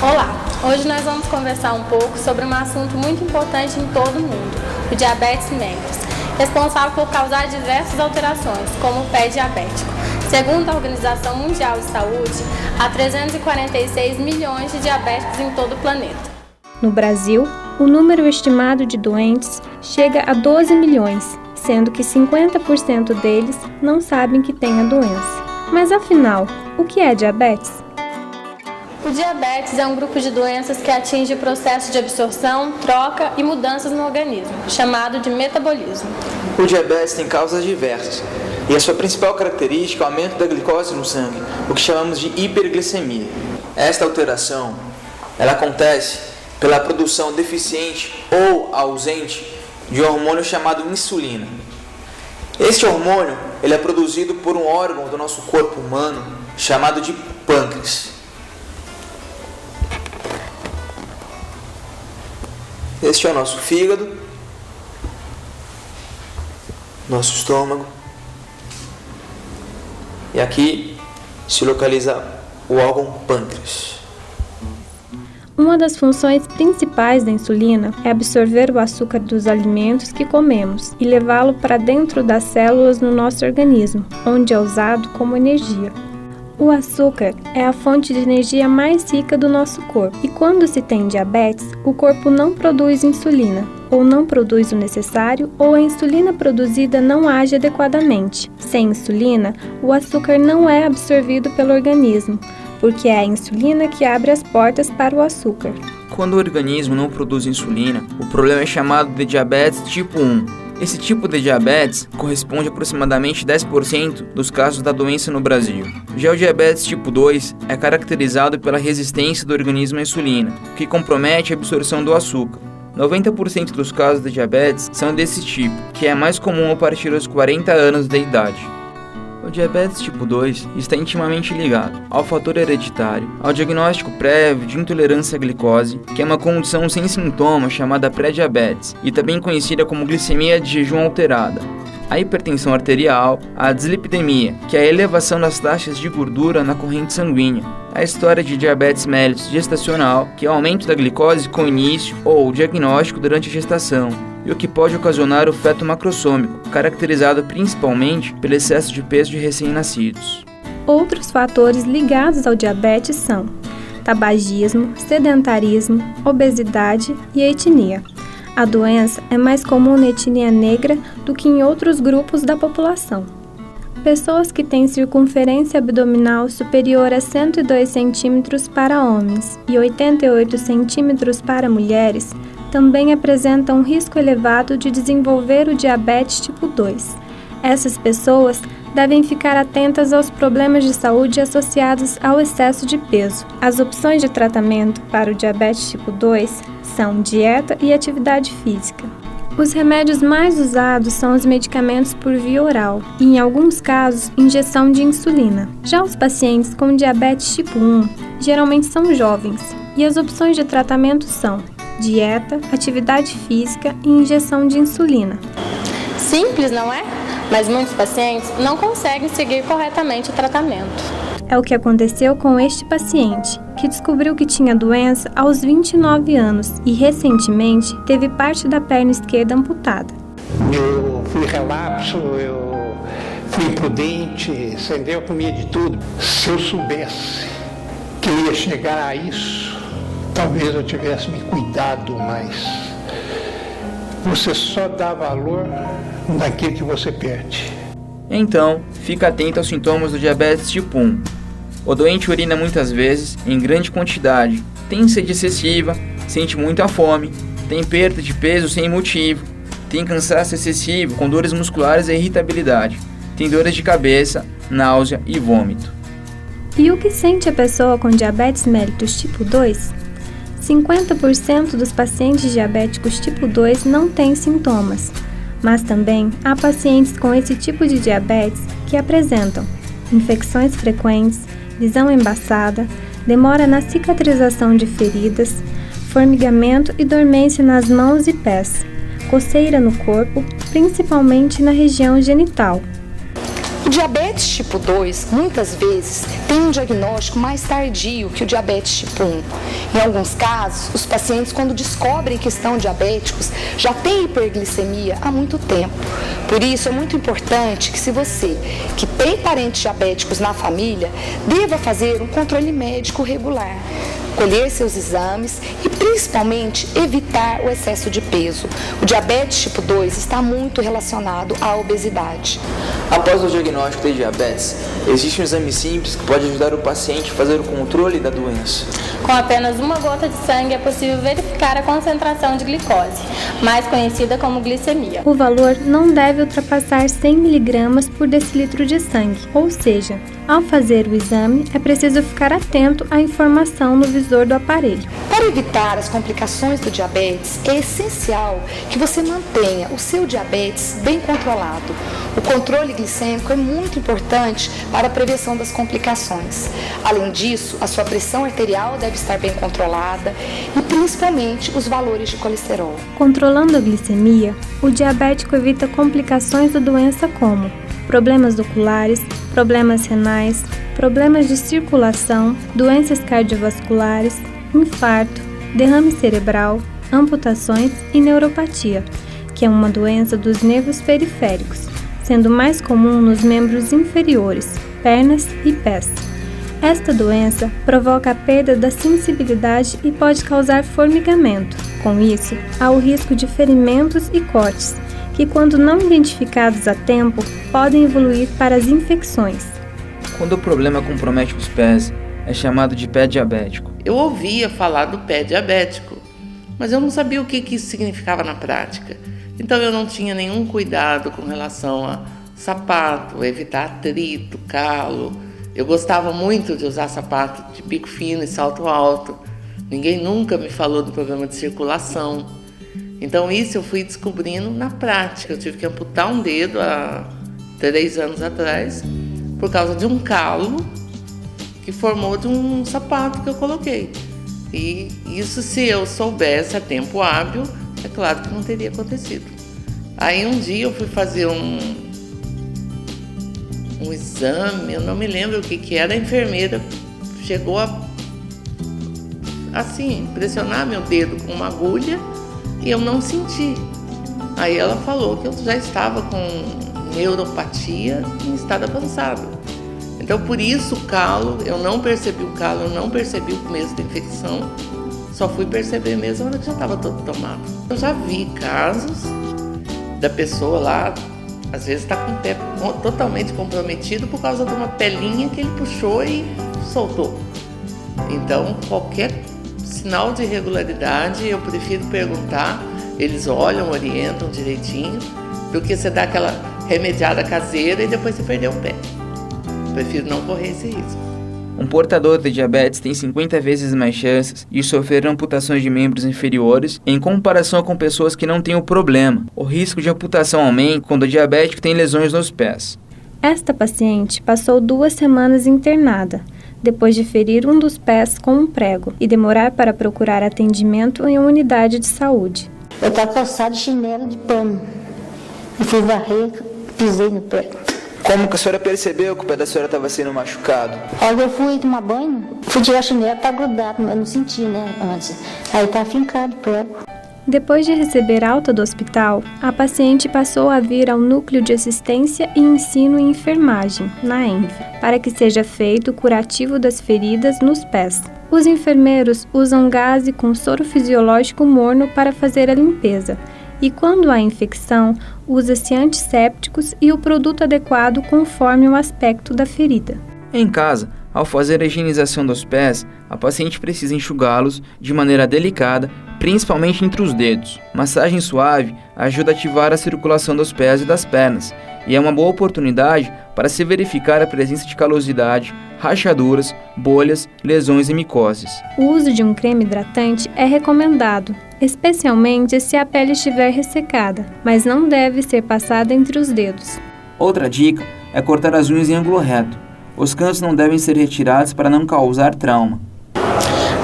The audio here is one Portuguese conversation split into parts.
Olá! Hoje nós vamos conversar um pouco sobre um assunto muito importante em todo o mundo, o diabetes mellitus, responsável por causar diversas alterações, como o pé diabético. Segundo a Organização Mundial de Saúde, há 346 milhões de diabéticos em todo o planeta. No Brasil, o número estimado de doentes chega a 12 milhões, sendo que 50% deles não sabem que têm a doença. Mas afinal, o que é diabetes? O diabetes é um grupo de doenças que atinge o processo de absorção, troca e mudanças no organismo, chamado de metabolismo. O diabetes tem causas diversas, e a sua principal característica é o aumento da glicose no sangue, o que chamamos de hiperglicemia. Esta alteração, ela acontece pela produção deficiente ou ausente de um hormônio chamado insulina. Este hormônio, ele é produzido por um órgão do nosso corpo humano chamado de pâncreas. Este é o nosso fígado, nosso estômago, e aqui se localiza o órgão pâncreas. Uma das funções principais da insulina é absorver o açúcar dos alimentos que comemos e levá-lo para dentro das células no nosso organismo, onde é usado como energia. O açúcar é a fonte de energia mais rica do nosso corpo, e quando se tem diabetes, o corpo não produz insulina, ou não produz o necessário, ou a insulina produzida não age adequadamente. Sem insulina, o açúcar não é absorvido pelo organismo, porque é a insulina que abre as portas para o açúcar. Quando o organismo não produz insulina, o problema é chamado de diabetes tipo 1. Esse tipo de diabetes corresponde a aproximadamente 10% dos casos da doença no Brasil. Já o diabetes tipo 2 é caracterizado pela resistência do organismo à insulina, o que compromete a absorção do açúcar. 90% dos casos de diabetes são desse tipo, que é mais comum a partir dos 40 anos de idade. O diabetes tipo 2 está intimamente ligado ao fator hereditário, ao diagnóstico prévio de intolerância à glicose, que é uma condição sem sintomas chamada pré-diabetes e também conhecida como glicemia de jejum alterada, a hipertensão arterial, a dislipidemia, que é a elevação das taxas de gordura na corrente sanguínea, a história de diabetes mellitus gestacional, que é o aumento da glicose com início ou diagnóstico durante a gestação, e o que pode ocasionar o feto macrossômico, caracterizado principalmente pelo excesso de peso de recém-nascidos. Outros fatores ligados ao diabetes são tabagismo, sedentarismo, obesidade e etnia. A doença é mais comum na etnia negra do que em outros grupos da população. Pessoas que têm circunferência abdominal superior a 102 cm para homens e 88 cm para mulheres também apresentam um risco elevado de desenvolver o diabetes tipo 2. Essas pessoas devem ficar atentas aos problemas de saúde associados ao excesso de peso. As opções de tratamento para o diabetes tipo 2 são dieta e atividade física. Os remédios mais usados são os medicamentos por via oral e, em alguns casos, injeção de insulina. Já os pacientes com diabetes tipo 1 geralmente são jovens e as opções de tratamento são dieta, atividade física e injeção de insulina. Simples, não é? Mas muitos pacientes não conseguem seguir corretamente o tratamento. É o que aconteceu com este paciente, que descobriu que tinha doença aos 29 anos e recentemente teve parte da perna esquerda amputada. Eu fui relapso, eu fui imprudente, entendeu? Eu comia de tudo. Se eu soubesse que eu ia chegar a isso, talvez eu tivesse me cuidado mais. Você só dá valor naquilo que você perde. Então, fica atento aos sintomas do diabetes tipo 1. O doente urina muitas vezes, em grande quantidade, tem sede excessiva, sente muita fome, tem perda de peso sem motivo, tem cansaço excessivo com dores musculares e irritabilidade, tem dores de cabeça, náusea e vômito. E o que sente a pessoa com diabetes mellitus tipo 2? 50% dos pacientes diabéticos tipo 2 não têm sintomas, mas também há pacientes com esse tipo de diabetes que apresentam infecções frequentes, visão embaçada, demora na cicatrização de feridas, formigamento e dormência nas mãos e pés, coceira no corpo, principalmente na região genital. O diabetes tipo 2, muitas vezes, tem um diagnóstico mais tardio que o diabetes tipo 1. Em alguns casos, os pacientes, quando descobrem que estão diabéticos, já têm hiperglicemia há muito tempo. Por isso, é muito importante que, se você que tem parentes diabéticos na família, deva fazer um controle médico regular, colher seus exames e, principalmente, evitar o excesso de peso. O diabetes tipo 2 está muito relacionado à obesidade. Após o diagnóstico de diabetes, existe um exame simples que pode ajudar o paciente a fazer o controle da doença. Com apenas uma gota de sangue é possível verificar a concentração de glicose, mais conhecida como glicemia. O valor não deve ultrapassar 100 mg por decilitro de sangue, ou seja, ao fazer o exame é preciso ficar atento à informação no visor do aparelho. Para evitar as complicações do diabetes, é essencial que você mantenha o seu diabetes bem controlado. O controle glicêmico é muito importante para a prevenção das complicações. Além disso, a sua pressão arterial deve estar bem controlada e principalmente os valores de colesterol. Controlando a glicemia, o diabético evita complicações da doença como problemas oculares, problemas renais, problemas de circulação, doenças cardiovasculares, infarto, derrame cerebral, amputações e neuropatia, que é uma doença dos nervos periféricos, sendo mais comum nos membros inferiores, pernas e pés. Esta doença provoca a perda da sensibilidade e pode causar formigamento. Com isso, há o risco de ferimentos e cortes, que, quando não identificados a tempo, podem evoluir para as infecções. Quando o problema compromete os pés, é chamado de pé diabético. Eu ouvia falar do pé diabético, mas eu não sabia o que isso significava na prática. Então eu não tinha nenhum cuidado com relação a sapato, evitar atrito, calo. Eu gostava muito de usar sapato de bico fino e salto alto. Ninguém nunca me falou do problema de circulação. Então isso eu fui descobrindo na prática. Eu tive que amputar um dedo há 3 anos atrás por causa de um calo que formou de um sapato que eu coloquei. E isso, se eu soubesse a tempo hábil, é claro que não teria acontecido. Aí um dia eu fui fazer um exame, eu não me lembro o que era, a enfermeira chegou a pressionar meu dedo com uma agulha e eu não senti. Aí ela falou que eu já estava com neuropatia em estado avançado. Então, por isso o calo, eu não percebi o calo, eu não percebi o começo da infecção, só fui perceber mesmo na hora que já estava todo tomado. Eu já vi casos da pessoa lá, às vezes está com o pé totalmente comprometido por causa de uma pelinha que ele puxou e soltou. Então, qualquer sinal de irregularidade, eu prefiro perguntar, eles olham, orientam direitinho, do que você dar aquela remediada caseira e depois você perder o pé. Prefiro não correr esse risco. Um portador de diabetes tem 50 vezes mais chances de sofrer amputações de membros inferiores em comparação com pessoas que não têm o problema. O risco de amputação aumenta quando o diabético tem lesões nos pés. Esta paciente passou 2 semanas internada, depois de ferir um dos pés com um prego e demorar para procurar atendimento em uma unidade de saúde. Eu estava calçada de chinelo de pano e fui varrer, pisei no pé. Como que a senhora percebeu que o pé da senhora estava sendo machucado? Aí eu fui tomar banho, fui tirar a chinela, tá grudado, eu não senti, né, antes. Aí tá fincado o prego. Depois de receber alta do hospital, a paciente passou a vir ao Núcleo de Assistência e Ensino em Enfermagem, na ENF, para que seja feito o curativo das feridas nos pés. Os enfermeiros usam gaze com soro fisiológico morno para fazer a limpeza, e quando há infecção, usa-se antissépticos e o produto adequado conforme o aspecto da ferida. Em casa, ao fazer a higienização dos pés, a paciente precisa enxugá-los de maneira delicada, principalmente entre os dedos. Massagem suave ajuda a ativar a circulação dos pés e das pernas, e é uma boa oportunidade para se verificar a presença de calosidade, rachaduras, bolhas, lesões e micoses. O uso de um creme hidratante é recomendado, especialmente se a pele estiver ressecada, mas não deve ser passada entre os dedos. Outra dica é cortar as unhas em ângulo reto. Os cantos não devem ser retirados para não causar trauma.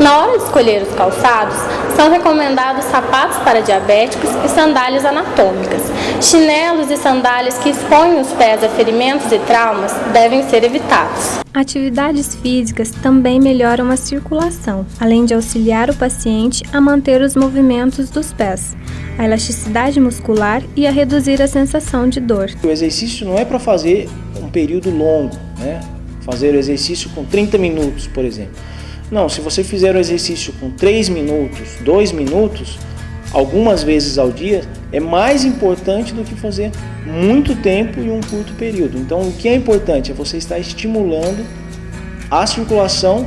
Na hora de escolher os calçados, são recomendados sapatos para diabéticos e sandálias anatômicas. Chinelos e sandálias que expõem os pés a ferimentos e traumas devem ser evitados. Atividades físicas também melhoram a circulação, além de auxiliar o paciente a manter os movimentos dos pés, a elasticidade muscular e a reduzir a sensação de dor. O exercício não é para fazer um período longo, né? Fazer o exercício com 30 minutos, por exemplo. Não, se você fizer o exercício com 3 minutos, 2 minutos, algumas vezes ao dia, é mais importante do que fazer muito tempo em um curto período. Então, o que é importante é você estar estimulando a circulação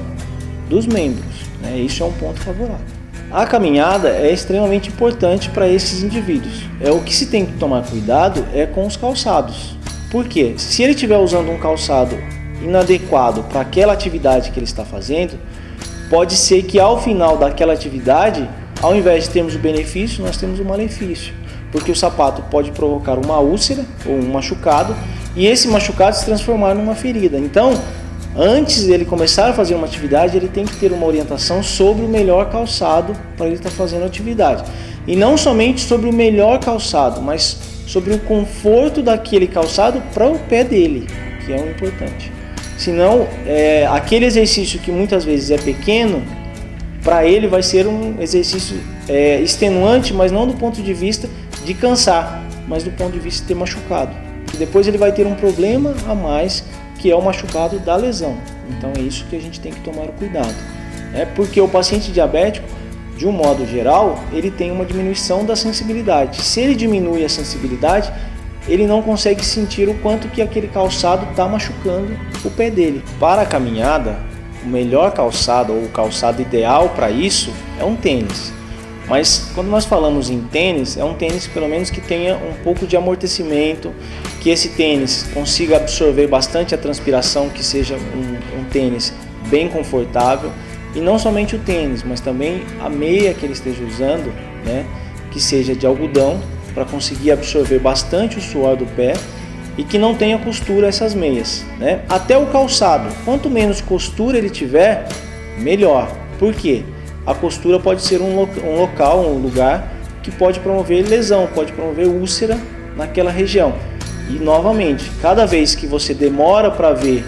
dos membros, né? Isso é um ponto favorável. A caminhada é extremamente importante para esses indivíduos. O que se tem que tomar cuidado é com os calçados. Por quê? Se ele estiver usando um calçado inadequado para aquela atividade que ele está fazendo, pode ser que ao final daquela atividade, ao invés de termos o benefício, nós temos o malefício, porque o sapato pode provocar uma úlcera ou um machucado e esse machucado se transformar numa ferida. Então, antes dele começar a fazer uma atividade, ele tem que ter uma orientação sobre o melhor calçado para ele estar fazendo a atividade. E não somente sobre o melhor calçado, mas sobre o conforto daquele calçado para o pé dele, que é o importante. Senão, aquele exercício que muitas vezes é pequeno, para ele vai ser um exercício extenuante, mas não do ponto de vista de cansar, mas do ponto de vista de ter machucado. E depois ele vai ter um problema a mais, que é o machucado da lesão. Então é isso que a gente tem que tomar cuidado. Porque o paciente diabético, de um modo geral, ele tem uma diminuição da sensibilidade. Se ele diminui a sensibilidade, ele não consegue sentir o quanto que aquele calçado está machucando o pé dele. Para a caminhada, o melhor calçado ou o calçado ideal para isso é um tênis. Mas quando nós falamos em tênis, é um tênis pelo menos que tenha um pouco de amortecimento, que esse tênis consiga absorver bastante a transpiração, que seja um tênis bem confortável. E não somente o tênis, mas também a meia que ele esteja usando, né, que seja de algodão, para conseguir absorver bastante o suor do pé e que não tenha costura essas meias, né? Até o calçado, quanto menos costura ele tiver, melhor. Por quê? A costura pode ser um local, um lugar que pode promover lesão, pode promover úlcera naquela região. E novamente, cada vez que você demora para ver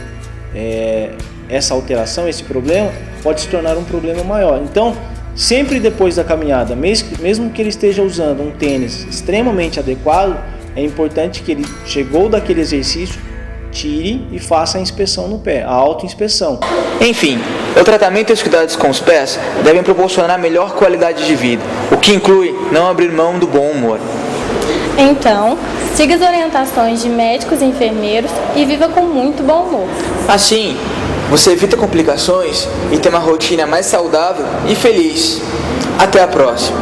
essa alteração, esse problema, pode se tornar um problema maior. Então, sempre depois da caminhada, mesmo que ele esteja usando um tênis extremamente adequado, é importante que ele chegou daquele exercício, tire e faça a inspeção no pé, a autoinspeção. Enfim, o tratamento e os cuidados com os pés devem proporcionar melhor qualidade de vida, o que inclui não abrir mão do bom humor. Então, siga as orientações de médicos e enfermeiros e viva com muito bom humor. Assim, você evita complicações e tem uma rotina mais saudável e feliz. Até a próxima!